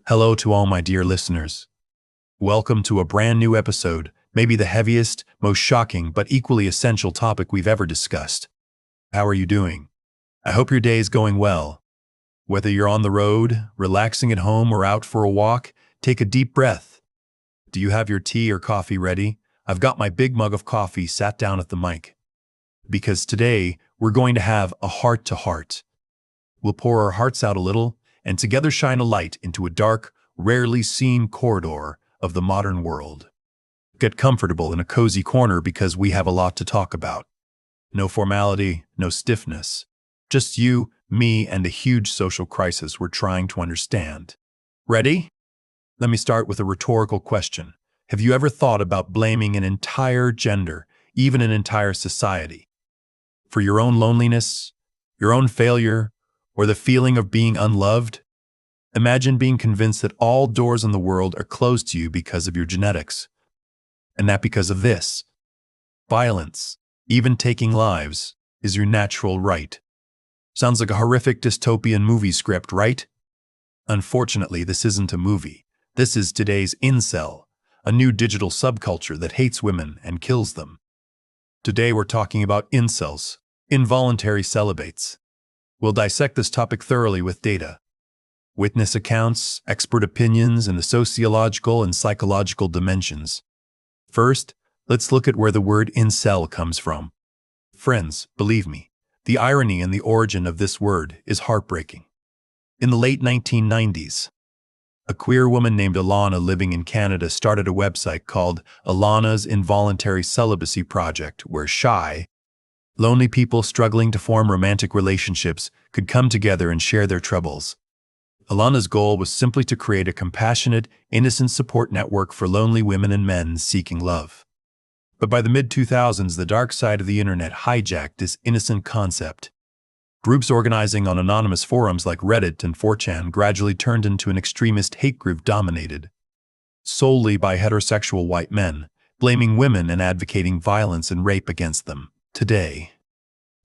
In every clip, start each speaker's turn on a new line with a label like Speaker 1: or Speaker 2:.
Speaker 1: Hello to all my dear listeners. Welcome to a brand new episode, maybe the heaviest, most shocking, but equally essential topic we've ever discussed. How are you doing? I hope your day is going well. Whether you're on the road, relaxing at home, or out for a walk, take a deep breath. Do you have your tea or coffee ready? I've got my big mug of coffee sat down at the mic. Because today, we're going to have a heart-to-heart. We'll pour our hearts out a little, and together shine a light into a dark, rarely seen corridor of the modern world. Get comfortable in a cozy corner because we have a lot to talk about. No formality, no stiffness. Just you, me, and a huge social crisis we're trying to understand. Ready? Let me start with a rhetorical question. Have you ever thought about blaming an entire gender, even an entire society, for your own loneliness, your own failure, or the feeling of being unloved? Imagine being convinced that all doors in the world are closed to you because of your genetics. And that because of this. Violence, even taking lives, is your natural right. Sounds like a horrific dystopian movie script, right? Unfortunately, this isn't a movie. This is today's incel, a new digital subculture that hates women and kills them. Today we're talking about incels, involuntary celibates. We'll dissect this topic thoroughly with data, witness accounts, expert opinions, and the sociological and psychological dimensions. First, let's look at where the word incel comes from. Friends, believe me, the irony and the origin of this word is heartbreaking. In the late 1990s, a queer woman named Alana living in Canada started a website called Alana's Involuntary Celibacy Project, where shy, lonely people struggling to form romantic relationships could come together and share their troubles. Alana's goal was simply to create a compassionate, innocent support network for lonely women and men seeking love. But by the mid-2000s, the dark side of the internet hijacked this innocent concept. Groups organizing on anonymous forums like Reddit and 4chan gradually turned into an extremist hate group dominated solely by heterosexual white men, blaming women and advocating violence and rape against them. Today,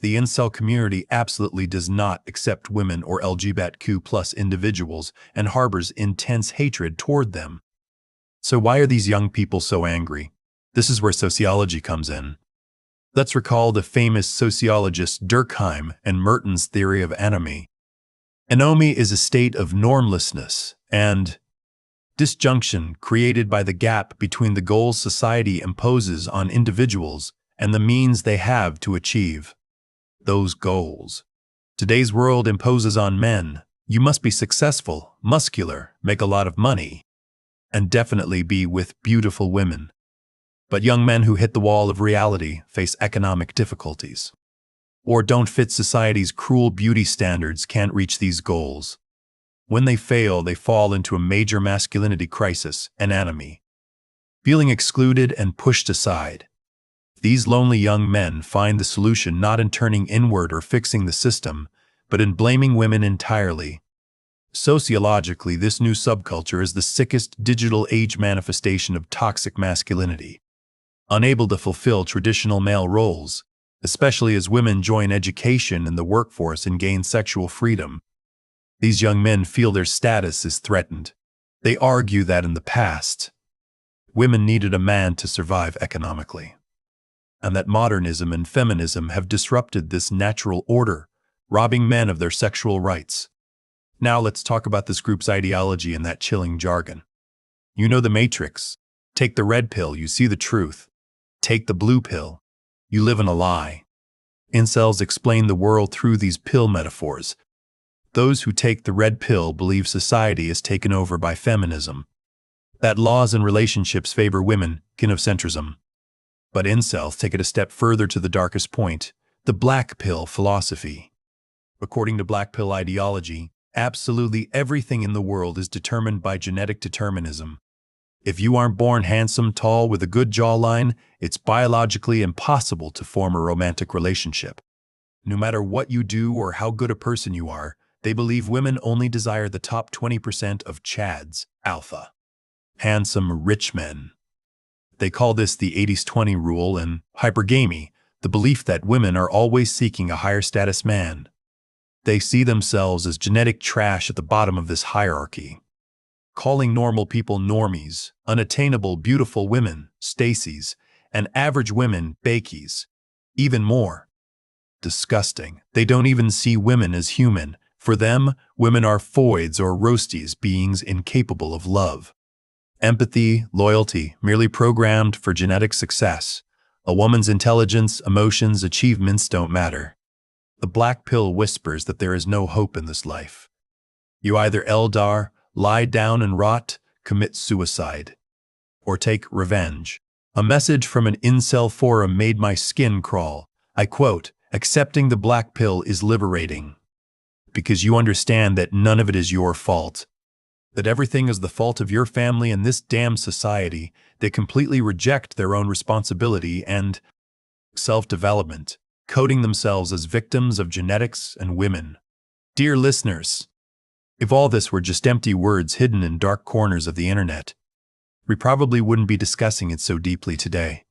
Speaker 1: the incel community absolutely does not accept women or LGBTQ+ individuals and harbors intense hatred toward them. So why are these young people so angry? This is where sociology comes in. Let's recall the famous sociologists Durkheim and Merton's theory of anomie. Anomie is a state of normlessness and disjunction created by the gap between the goals society imposes on individuals and the means they have to achieve those goals. Today's world imposes on men, you must be successful, muscular, make a lot of money, and definitely be with beautiful women. But young men who hit the wall of reality face economic difficulties, or don't fit society's cruel beauty standards, can't reach these goals. When they fail, they fall into a major masculinity crisis, anomie, feeling excluded and pushed aside. These lonely young men find the solution not in turning inward or fixing the system, but in blaming women entirely. Sociologically, this new subculture is the sickest digital age manifestation of toxic masculinity. Unable to fulfill traditional male roles, especially as women join education and the workforce and gain sexual freedom. These young men feel their status is threatened. They argue that in the past, women needed a man to survive economically, and that modernism and feminism have disrupted this natural order, robbing men of their sexual rights. Now let's talk about this group's ideology and that chilling jargon. You know the matrix. Take the red pill, you see the truth. Take the blue pill, you live in a lie. Incels explain the world through these pill metaphors. Those who take the red pill believe society is taken over by feminism, that laws and relationships favor women, gynocentrism. But incels take it a step further to the darkest point, the black pill philosophy. According to Blackpill ideology, absolutely everything in the world is determined by genetic determinism. If you aren't born handsome, tall, with a good jawline, it's biologically impossible to form a romantic relationship. No matter what you do or how good a person you are, they believe women only desire the top 20% of chads, alpha, handsome, rich men. They call this the 80-20 rule and hypergamy, the belief that women are always seeking a higher status man. They see themselves as genetic trash at the bottom of this hierarchy. calling normal people normies, unattainable beautiful women, Stacies, and average women, Bakies. Even more disgusting, they don't even see women as human. For them, women are foids or roasties, beings incapable of love, empathy, loyalty, merely programmed for genetic success. A woman's intelligence, emotions, achievements don't matter. The black pill whispers that there is no hope in this life. You either Eldar, lie down and rot, commit suicide, or take revenge. A message from an incel forum made my skin crawl. I quote, "Accepting the black pill is liberating, because you understand that none of it is your fault, that everything is the fault of your family and this damn society. They completely reject their own responsibility and self-development, coding themselves as victims of genetics and women." Dear listeners, if all this were just empty words hidden in dark corners of the internet, we probably wouldn't be discussing it so deeply today.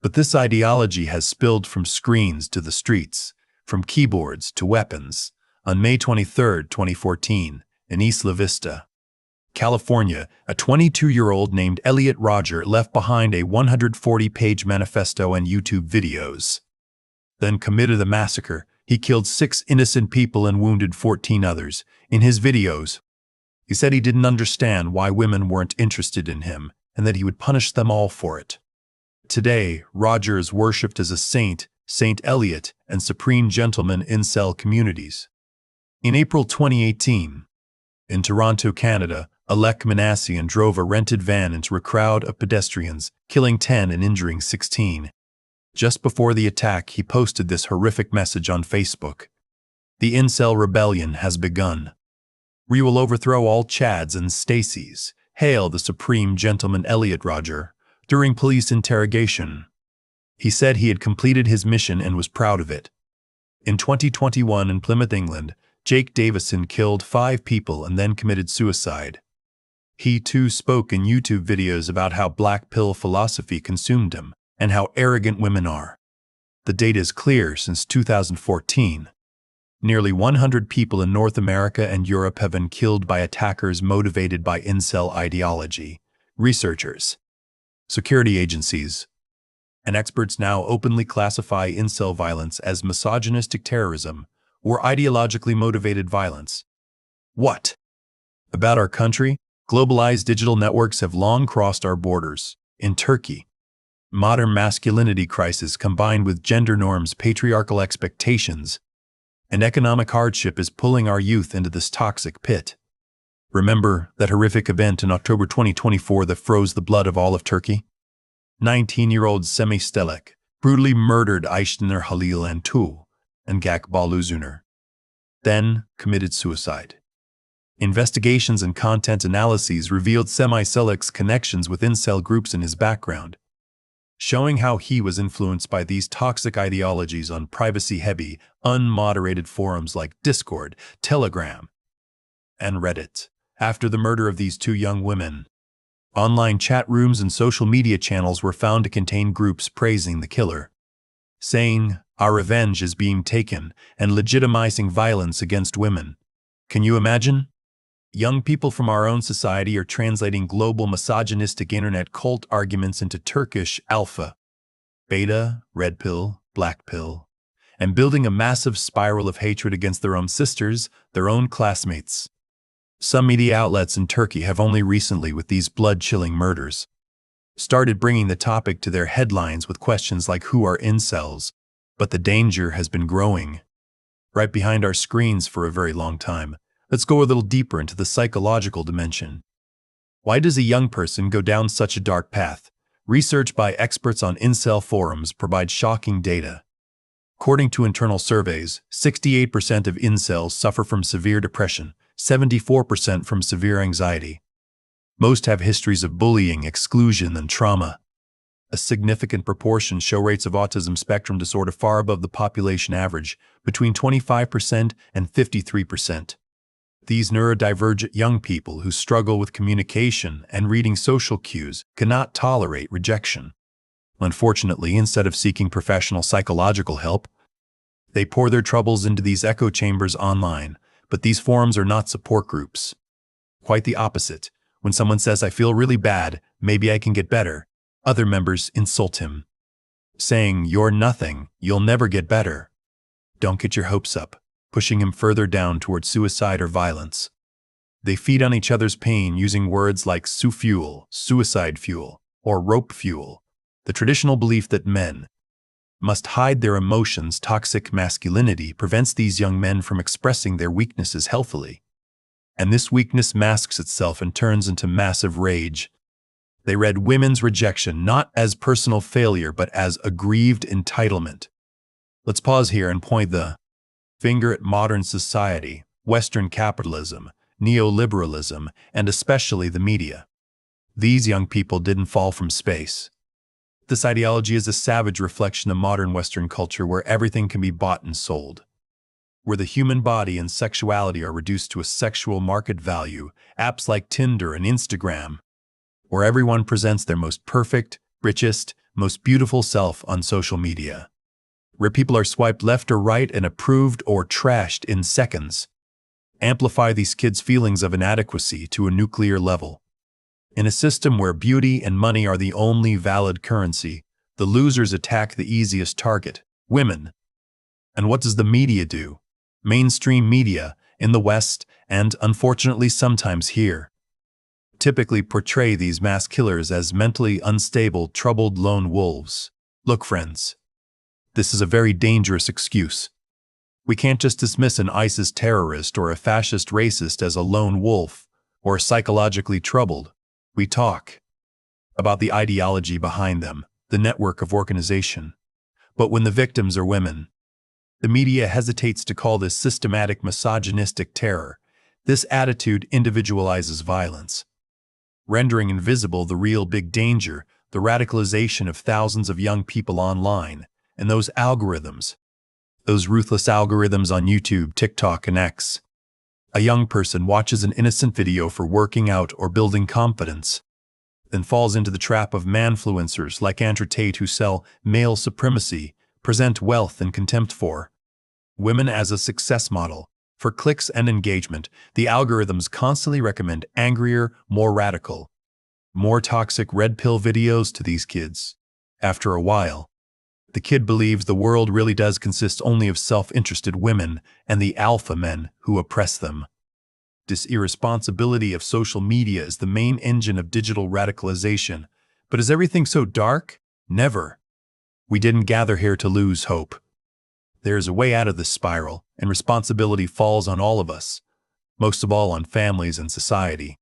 Speaker 1: But this ideology has spilled from screens to the streets, from keyboards to weapons. On May 23, 2014, in Isla Vista, California, a 22-year-old named Elliot Rodger left behind a 140-page manifesto and YouTube videos, then committed a massacre. He killed 6 innocent people and wounded 14 others. In his videos, he said he didn't understand why women weren't interested in him and that he would punish them all for it. Today, Rodger is worshipped as a saint, Saint Elliot, and supreme gentleman in incel communities. In April 2018, in Toronto, Canada, Alek Minassian drove a rented van into a crowd of pedestrians, killing 10 and injuring 16. Just before the attack, he posted this horrific message on Facebook. "The incel rebellion has begun. We will overthrow all Chads and Stacies. Hail the supreme gentleman Elliot Rodger." During police interrogation, he said he had completed his mission and was proud of it. In 2021 in Plymouth, England, Jake Davison killed 5 people and then committed suicide. He too spoke in YouTube videos about how black pill philosophy consumed him and how arrogant women are. The data is clear. Since 2014, nearly 100 people in North America and Europe have been killed by attackers motivated by incel ideology. Researchers, security agencies, and experts now openly classify incel violence as misogynistic terrorism or ideologically motivated violence. What about our country? Globalized digital networks have long crossed our borders. In Turkey, modern masculinity crisis combined with gender norms, patriarchal expectations, and economic hardship is pulling our youth into this toxic pit. Remember that horrific event in October 2024 that froze the blood of all of Turkey? 19-year-old Semih Stelek brutally murdered Ayşenur Halil Antul and Gakbal Uzuner, then committed suicide. Investigations and content analyses revealed Semih Stelek's connections with incel groups in his background, showing how he was influenced by these toxic ideologies on privacy-heavy, unmoderated forums like Discord, Telegram, and Reddit. After the murder of these 2 young women, online chat rooms and social media channels were found to contain groups praising the killer, saying, "Our revenge is being taken," and legitimizing violence against women. Can you imagine? Young people from our own society are translating global misogynistic internet cult arguments into Turkish alpha, beta, red pill, black pill, and building a massive spiral of hatred against their own sisters, their own classmates. Some media outlets in Turkey have only recently, with these blood-chilling murders, started bringing the topic to their headlines with questions like who are incels, but the danger has been growing right behind our screens for a very long time. Let's go a little deeper into the psychological dimension. Why does a young person go down such a dark path? Research by experts on incel forums provides shocking data. According to internal surveys, 68% of incels suffer from severe depression, 74% from severe anxiety. Most have histories of bullying, exclusion, and trauma. A significant proportion show rates of autism spectrum disorder far above the population average, between 25% and 53%. These neurodivergent young people who struggle with communication and reading social cues cannot tolerate rejection. Unfortunately, instead of seeking professional psychological help, they pour their troubles into these echo chambers online. But these forums are not support groups. Quite the opposite. When someone says, "I feel really bad, maybe I can get better," other members insult him, saying, "You're nothing, you'll never get better." Don't get your hopes up, pushing him further down toward suicide or violence. They feed on each other's pain using words like "su-fuel," "suicide fuel," or "rope fuel." The traditional belief that men must hide their emotions, toxic masculinity, prevents these young men from expressing their weaknesses healthily. And this weakness masks itself and turns into massive rage. They read women's rejection not as personal failure, but as aggrieved entitlement. Let's pause here and point the finger at modern society, Western capitalism, neoliberalism, and especially the media. These young people didn't fall from space. This ideology is a savage reflection of modern Western culture where everything can be bought and sold, where the human body and sexuality are reduced to a sexual market value, apps like Tinder and Instagram, where everyone presents their most perfect, richest, most beautiful self on social media, where people are swiped left or right and approved or trashed in seconds. Amplify these kids' feelings of inadequacy to a nuclear level. In a system where beauty and money are the only valid currency, the losers attack the easiest target, women. And what does the media do? Mainstream media, in the West, and unfortunately sometimes here, typically portray these mass killers as mentally unstable, troubled lone wolves. Look, friends, this is a very dangerous excuse. We can't just dismiss an ISIS terrorist or a fascist racist as a lone wolf or psychologically troubled. We talk about the ideology behind them, the network of organization. But when the victims are women, the media hesitates to call this systematic misogynistic terror. This attitude individualizes violence, rendering invisible the real big danger, the radicalization of thousands of young people online, and those algorithms, those ruthless algorithms on YouTube, TikTok, and X. A young person watches an innocent video for working out or building confidence, then falls into the trap of manfluencers like Andrew Tate who sell male supremacy, present wealth and contempt for women as a success model. For clicks and engagement, the algorithms constantly recommend angrier, more radical, more toxic red pill videos to these kids. After a while, the kid believes the world really does consist only of self-interested women and the alpha men who oppress them. This irresponsibility of social media is the main engine of digital radicalization. But is everything so dark? Never. We didn't gather here to lose hope. There is a way out of this spiral, and responsibility falls on all of us, most of all on families and society.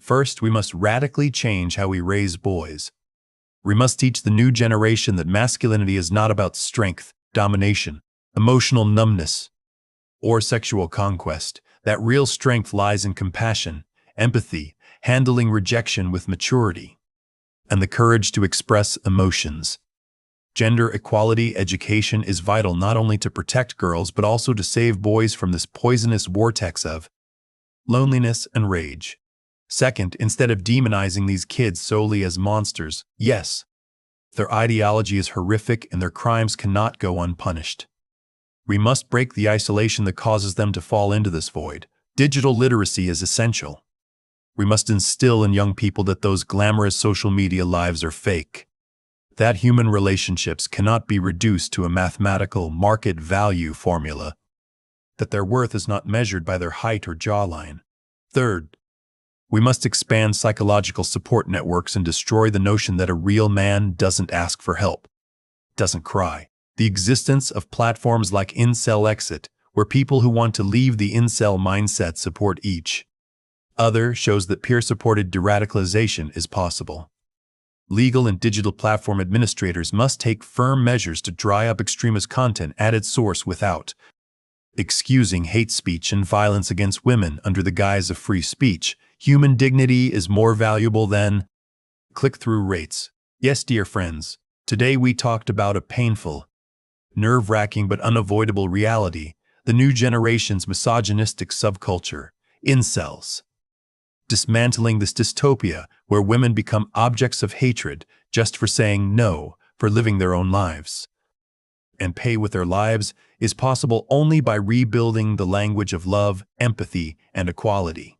Speaker 1: First, we must radically change how we raise boys. We must teach the new generation that masculinity is not about strength, domination, emotional numbness, or sexual conquest. That real strength lies in compassion, empathy, handling rejection with maturity, and the courage to express emotions. Gender equality education is vital not only to protect girls but also to save boys from this poisonous vortex of loneliness and rage. Second, instead of demonizing these kids solely as monsters, yes, their ideology is horrific and their crimes cannot go unpunished. We must break the isolation that causes them to fall into this void. Digital literacy is essential. We must instill in young people that those glamorous social media lives are fake, that human relationships cannot be reduced to a mathematical market value formula, that their worth is not measured by their height or jawline. Third, we must expand psychological support networks and destroy the notion that a real man doesn't ask for help, doesn't cry. The existence of platforms like Incel Exit, where people who want to leave the incel mindset support each other, shows that peer-supported de-radicalization is possible. Legal and digital platform administrators must take firm measures to dry up extremist content at its source without excusing hate speech and violence against women under the guise of free speech. Human dignity is more valuable than click-through rates. Yes, dear friends, today we talked about a painful, nerve-wracking but unavoidable reality, the new generation's misogynistic subculture, incels. Dismantling this dystopia where women become objects of hatred just for saying no, for living their own lives, and pay with their lives is possible only by rebuilding the language of love, empathy, and equality.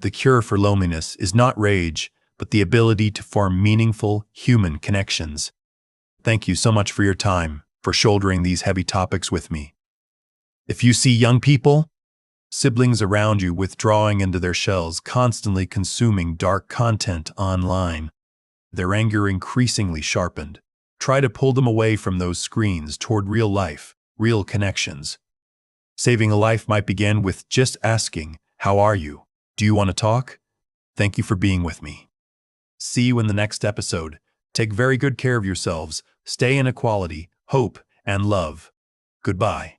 Speaker 1: The cure for loneliness is not rage, but the ability to form meaningful human connections. Thank you so much for your time, for shouldering these heavy topics with me. If you see young people, siblings around you withdrawing into their shells, constantly consuming dark content online, their anger increasingly sharpened, try to pull them away from those screens toward real life, real connections. Saving a life might begin with just asking, "How are you? Do you want to talk?" Thank you for being with me. See you in the next episode. Take very good care of yourselves. Stay in equality, hope, and love. Goodbye.